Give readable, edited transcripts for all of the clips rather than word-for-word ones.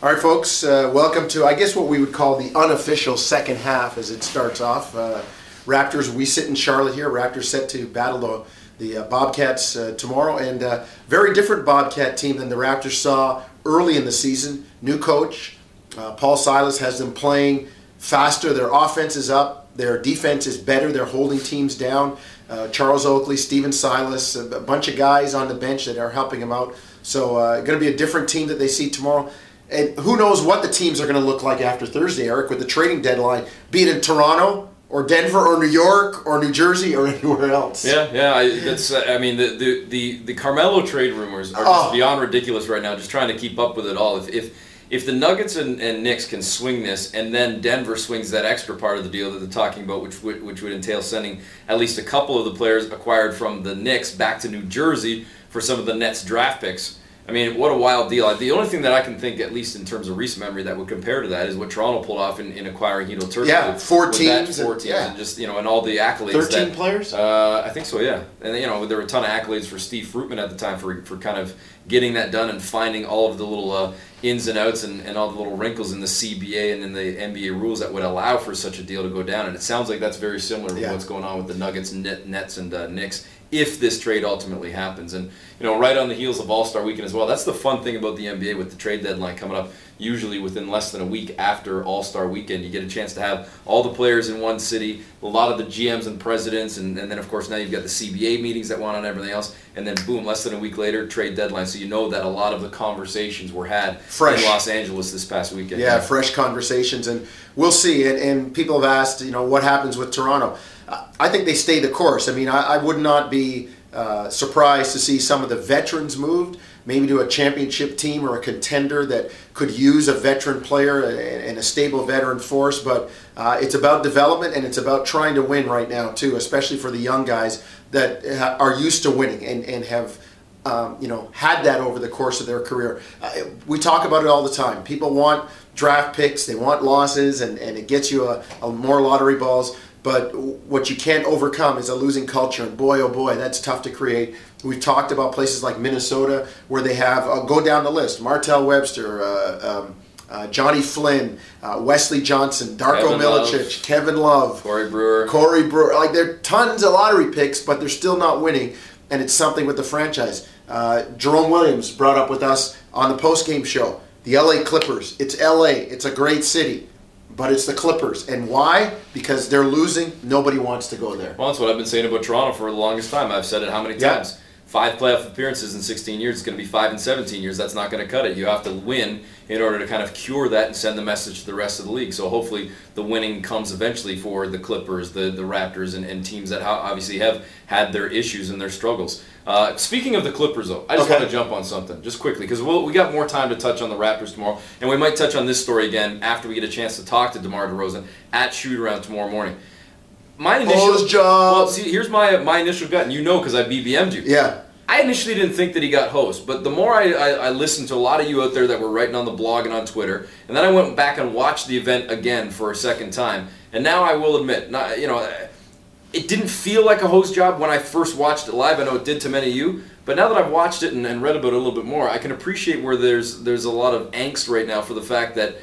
All right, folks, welcome to, I guess, what we would call the unofficial second half as it starts off. Raptors, we sit in Charlotte here. Raptors set to battle the Bobcats tomorrow, and very different Bobcat team than the Raptors saw early in the season. New coach, Paul Silas has them playing faster. Their offense is up. Their defense is better. They're holding teams down. Charles Oakley, Steven Silas, a bunch of guys on the bench that are helping them out. So going to be a different team that they see tomorrow. And who knows what the teams are going to look like after Thursday, Eric, with the trading deadline, be it in Toronto or Denver or New York or New Jersey or anywhere else. I mean, the Carmelo trade rumors are just beyond ridiculous right now, just trying to keep up with it all. If the Nuggets and Knicks can swing this, and then Denver swings that extra part of the deal that they're talking about, which would entail sending at least a couple of the players acquired from the Knicks back to New Jersey for some of the Nets draft picks. I mean, what a wild deal. The only thing that I can think, at least in terms of recent memory, that would compare to that is what Toronto pulled off in acquiring Hedo Turkoglu. Yeah, four teams. And just, and all the accolades. 13 players? I think so, yeah. And, there were a ton of accolades for Steve Fruitman at the time for kind of getting that done and finding all of the little ins and outs and all the little wrinkles in the CBA and in the NBA rules that would allow for such a deal to go down. And it sounds like that's very similar to what's going on with the Nuggets, Nets, and Knicks, if this trade ultimately happens. And, right on the heels of All-Star Weekend as well. That's the fun thing about the NBA with the trade deadline coming up. Usually within less than a week after All-Star Weekend, you get a chance to have all the players in one city, a lot of the GMs and presidents, and then, of course, now you've got the CBA meetings that went on and everything else. And then, boom, less than a week later, trade deadline. So that a lot of the conversations were had in Los Angeles this past weekend. Yeah, fresh conversations. And we'll see. And people have asked, what happens with Toronto. I think they stay the course. I mean, I would not be surprised to see some of the veterans moved, maybe to a championship team or a contender that could use a veteran player and a stable veteran force. But it's about development, and it's about trying to win right now too, especially for the young guys that are used to winning and have had that over the course of their career. We talk about it all the time. People want draft picks, they want losses, and it gets you a more lottery balls. But what you can't overcome is a losing culture, and boy, oh boy, that's tough to create. We've talked about places like Minnesota where they have, go down the list, Martell Webster, Johnny Flynn, Wesley Johnson, Darko Milicic, Kevin Love, Corey Brewer. Like, there are tons of lottery picks, but they're still not winning, and it's something with the franchise. Jerome Williams brought up with us on the post-game show, the LA Clippers. It's LA. It's a great city. But it's the Clippers. And why? Because they're losing. Nobody wants to go there. Well, that's what I've been saying about Toronto for the longest time. I've said it how many times? 5 playoff appearances in 16 years. It's going to be 5 in 17 years. That's not going to cut it. You have to win in order to kind of cure that and send the message to the rest of the league. So hopefully the winning comes eventually for the Clippers, the Raptors, and teams that obviously have had their issues and their struggles. Speaking of the Clippers, though, I just want to jump on something just quickly, because we got more time to touch on the Raptors tomorrow, and we might touch on this story again after we get a chance to talk to DeMar DeRozan at shoot-around tomorrow morning. My initial job. Well, see, here's my initial gut, and because I BBM'd you. Yeah. I initially didn't think that he got host, but the more I listened to a lot of you out there that were writing on the blog and on Twitter, and then I went back and watched the event again for a second time, and now I will admit, it didn't feel like a host job when I first watched it live. I know it did to many of you, but now that I've watched it and read about it a little bit more, I can appreciate where there's a lot of angst right now for the fact that,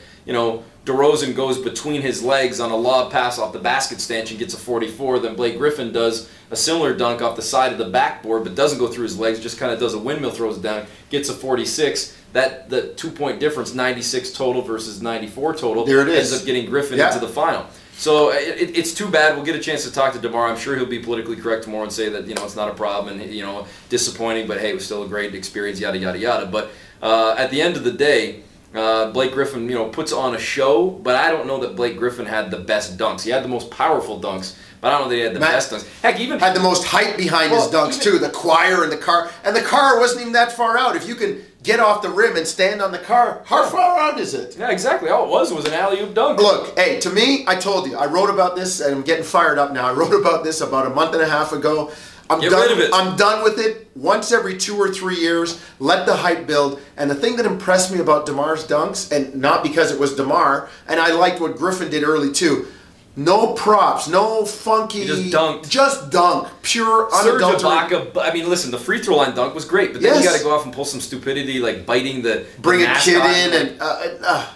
DeRozan goes between his legs on a lob pass off the basket stanchion, gets a 44. Then Blake Griffin does a similar dunk off the side of the backboard, but doesn't go through his legs, just kind of does a windmill, throws it down, gets a 46. The 2-point difference, 96 total versus 94 total, there it is. Ends up getting Griffin into the final. So it's too bad. We'll get a chance to talk to DeMar. I'm sure he'll be politically correct tomorrow and say that it's not a problem and disappointing, but hey, it was still a great experience, yada yada yada. But at the end of the day, Blake Griffin puts on a show, but I don't know that Blake Griffin had the best dunks. He had the most powerful dunks, but I don't know that he had the best dunks. Heck, even had the most hype behind his dunks too. The choir and the car, wasn't even that far out. If you can get off the rim and stand on the car, how far out is it? Yeah, exactly. All it was an alley-oop dunk. Look, hey, to me, I told you, I wrote about this, and I'm getting fired up now. I wrote about this about a month and a half ago. Get rid of it. I'm done with it. Once every 2 or 3 years, let the hype build. And the thing that impressed me about DeMar's dunks, and not because it was DeMar, and I liked what Griffin did early too, No props, no funky. He just dunked. Just dunk. Pure, Serge unadulterated. Ibaka, I mean, listen, the free throw line dunk was great, but then you got to go off and pull some stupidity, like biting Bring the a kid in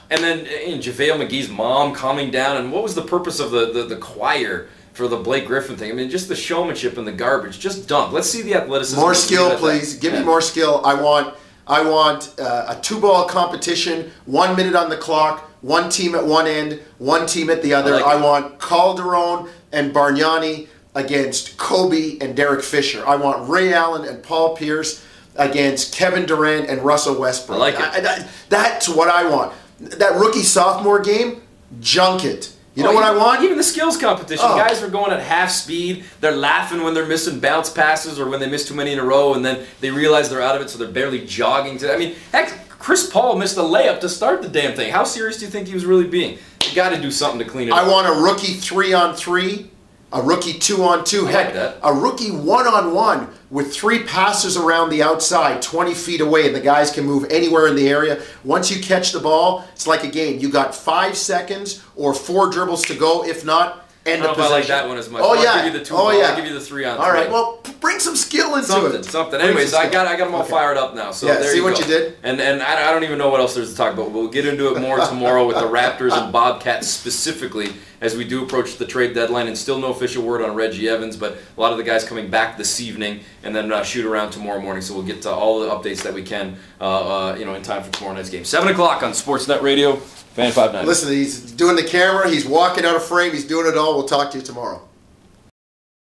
and then JaVale McGee's mom calming down. And what was the purpose of the choir for the Blake Griffin thing? I mean, just the showmanship and the garbage. Just dunk. Let's see the athleticism. More skill, please. Give me more skill. I want a 2-ball competition, 1 minute on the clock, one team at one end, one team at the other. I want Calderon and Bargnani against Kobe and Derek Fisher. I want Ray Allen and Paul Pierce against Kevin Durant and Russell Westbrook. I like it. That's what I want. That rookie-sophomore game, junk it. You know what I want? Even the skills competition. Guys are going at half speed. They're laughing when they're missing bounce passes or when they miss too many in a row, and then they realize they're out of it, so they're barely jogging. I mean, heck, Chris Paul missed a layup to start the damn thing. How serious do you think he was really being? You got to do something to clean it up. I want a rookie 3-on-3, a rookie 2-on-2. Heck, a rookie 1-on-1 with 3 passers around the outside, 20 feet away, and the guys can move anywhere in the area. Once you catch the ball, it's like a game. You got 5 seconds or 4 dribbles to go. If not, end of possession. I like that one as much. Oh, yeah. I'll give you the 2 ball. I'll give you the 3-on-3. All right, well, bring some skill into it. Something. Anyways, I got them all fired up now. So there see you what go. you did? And I don't even know what else there's to talk about. We'll get into it more tomorrow with the Raptors and Bobcats specifically as we do approach the trade deadline. And still no official word on Reggie Evans, but a lot of the guys coming back this evening and then shoot around tomorrow morning. So we'll get to all the updates that we can in time for tomorrow night's game. 7 o'clock on Sportsnet Radio. Fan 59. Listen, he's doing the camera. He's walking out of frame. He's doing it all. We'll talk to you tomorrow.